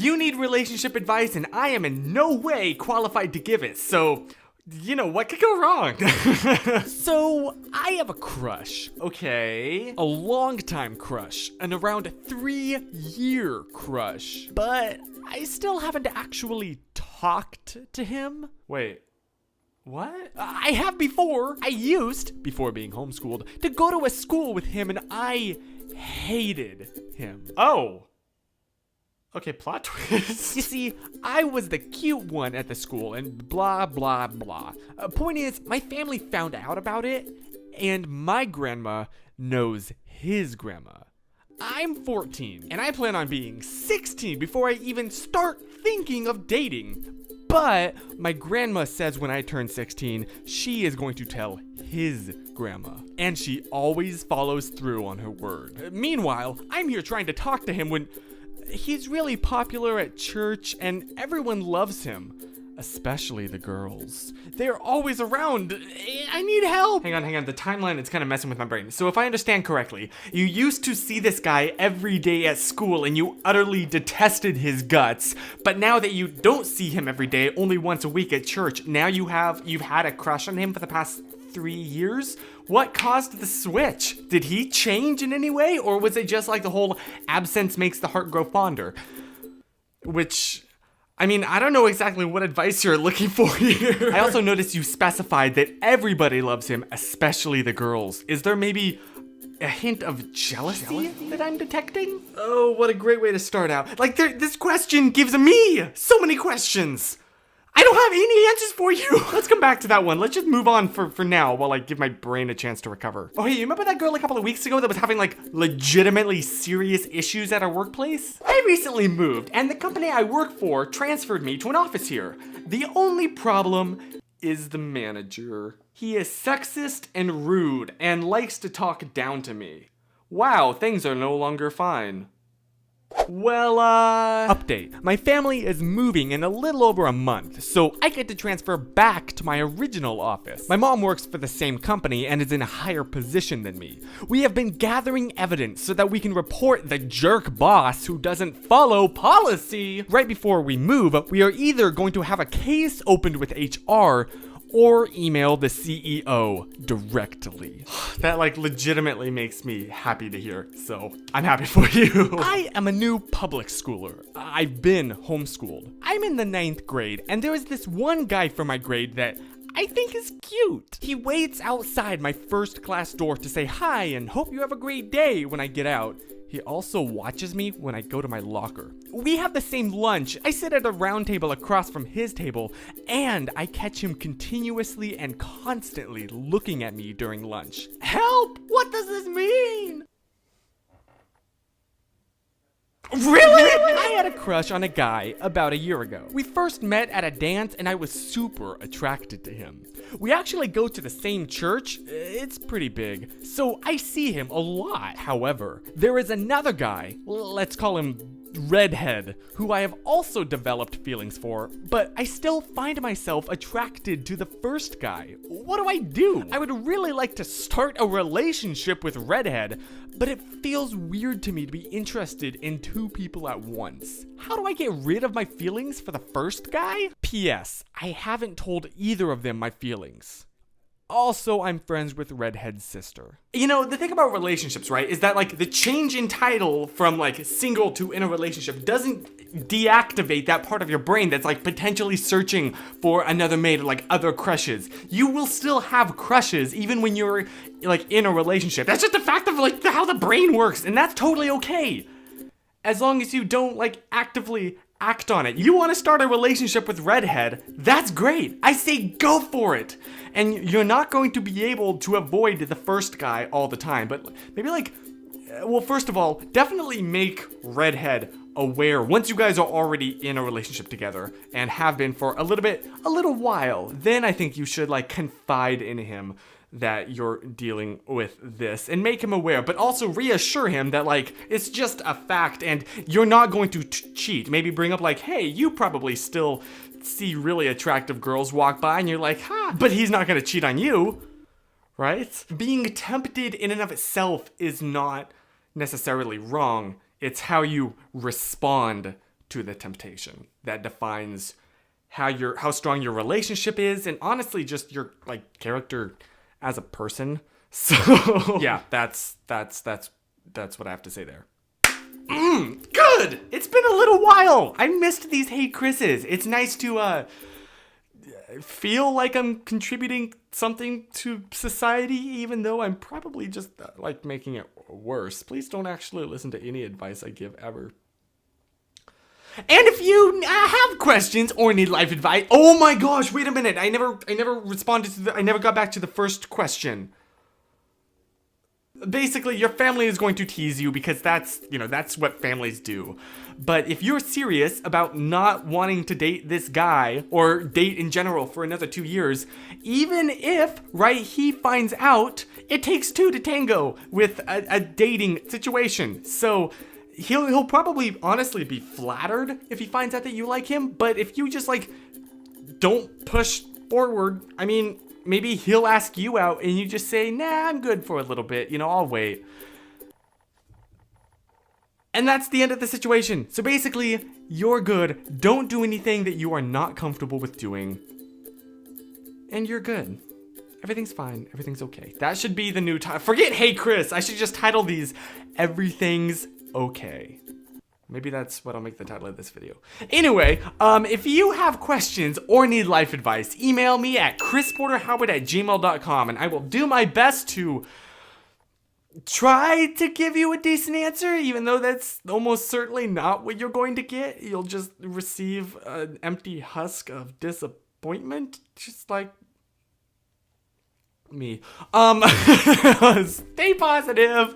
You need relationship advice and I am in no way qualified to give it, so, you know, what could go wrong? So, I have a crush. Okay. A long-time crush. An around 3-year crush. But I still haven't actually talked to him. Wait. What? I have before. I used, before being homeschooled, to go to a school with him and I hated him. Oh. Okay, plot twist. You see, I was the cute one at the school and blah, blah, blah. Point is, my family found out about it and my grandma knows his grandma. I'm 14 and I plan on being 16 before I even start thinking of dating. But my grandma says when I turn 16, she is going to tell his grandma. And she always follows through on her word. Meanwhile, I'm here trying to talk to him when he's really popular at church and everyone loves him. Especially the girls. They're always around. I need help. Hang on. The timeline is kind of messing with my brain. So if I understand correctly, you used to see this guy every day at school and you utterly detested his guts. But now that you don't see him every day, only once a week at church, now you've had a crush on him for the past 3 years? What caused the switch? Did he change in any way? Or was it just like the whole absence makes the heart grow fonder? Which, I mean, I don't know exactly what advice you're looking for here. I also noticed you specified that everybody loves him, especially the girls. Is there maybe a hint of jealousy that I'm detecting? Oh, what a great way to start out. Like, this question gives me so many questions. I don't have any answers for you. Let's come back to that one. Let's just move on for now while I give my brain a chance to recover. Oh, hey, you remember that girl a couple of weeks ago that was having like legitimately serious issues at her workplace? I recently moved and the company I work for transferred me to an office here. The only problem is the manager. He is sexist and rude and likes to talk down to me. Wow, things are no longer fine. Well, Update. My family is moving in a little over a month, so I get to transfer back to my original office. My mom works for the same company and is in a higher position than me. We have been gathering evidence so that we can report the jerk boss who doesn't follow policy. Right before we move, we are either going to have a case opened with HR or email the CEO directly. That like legitimately makes me happy to hear, so I'm happy for you. I am a new public schooler. I've been homeschooled. I'm in the 9th grade, and there is this one guy from my grade that I think is cute. He waits outside my first class door to say hi and hope you have a great day when I get out. He also watches me when I go to my locker. We have the same lunch. I sit at a round table across from his table, and I catch him continuously and constantly looking at me during lunch. Help! What does this mean? Really? I had a crush on a guy about a year ago. We first met at a dance and I was super attracted to him. We actually go to the same church. It's pretty big, so I see him a lot. However, there is another guy, let's call him Redhead, who I have also developed feelings for, but I still find myself attracted to the first guy. What do I do? I would really like to start a relationship with Redhead, but it feels weird to me to be interested in 2 people at once. How do I get rid of my feelings for the first guy? P.S. I haven't told either of them my feelings. Also, I'm friends with Redhead's sister. You know, the thing about relationships, right, is that like the change in title from like single to in a relationship doesn't deactivate that part of your brain that's like potentially searching for another mate or like other crushes. You will still have crushes even when you're like in a relationship. That's just the fact of like how the brain works, and that's totally okay. As long as you don't like actively act on it. You want to start a relationship with Redhead, that's great. I say go for it. And you're not going to be able to avoid the first guy all the time, but maybe like, well, first of all, definitely make Redhead aware once you guys are already in a relationship together and have been for a little while. Then I think you should like confide in him that you're dealing with this and make him aware, but also reassure him that like it's just a fact and you're not going to cheat. Maybe bring up like, hey, you probably still see really attractive girls walk by and you're like, but he's not gonna cheat on you, right? Being tempted in and of itself is not necessarily wrong. It's how you respond to the temptation. That defines how strong your relationship is, and honestly, just your like character as a person. So yeah, that's what I have to say there. Good. It's been a little while. I missed these Hey Chris's. It's nice to feel like I'm contributing something to society, even though I'm probably just like making it worse. Please don't actually listen to any advice I give ever. And if you have questions or need life advice, oh my gosh, wait a minute. I never responded to I never got back to the first question. Basically, your family is going to tease you because that's what families do. But if you're serious about not wanting to date this guy or date in general for another 2 years, even if, he finds out, it takes two to tango with a dating situation. So he'll probably honestly be flattered if he finds out that you like him. But if you just don't push forward, I mean, maybe he'll ask you out and you just say, nah, I'm good for a little bit. I'll wait. And that's the end of the situation. So basically, you're good. Don't do anything that you are not comfortable with doing. And you're good. Everything's fine. Everything's okay. That should be the new title. Forget Hey Chris. I should just title these Everything's Okay. Maybe that's what I'll make the title of this video. Anyway, if you have questions or need life advice, email me at chrisporterhoward@gmail.com and I will do my best to try to give you a decent answer, even though that's almost certainly not what you're going to get. You'll just receive an empty husk of disappointment, just like me. Stay positive.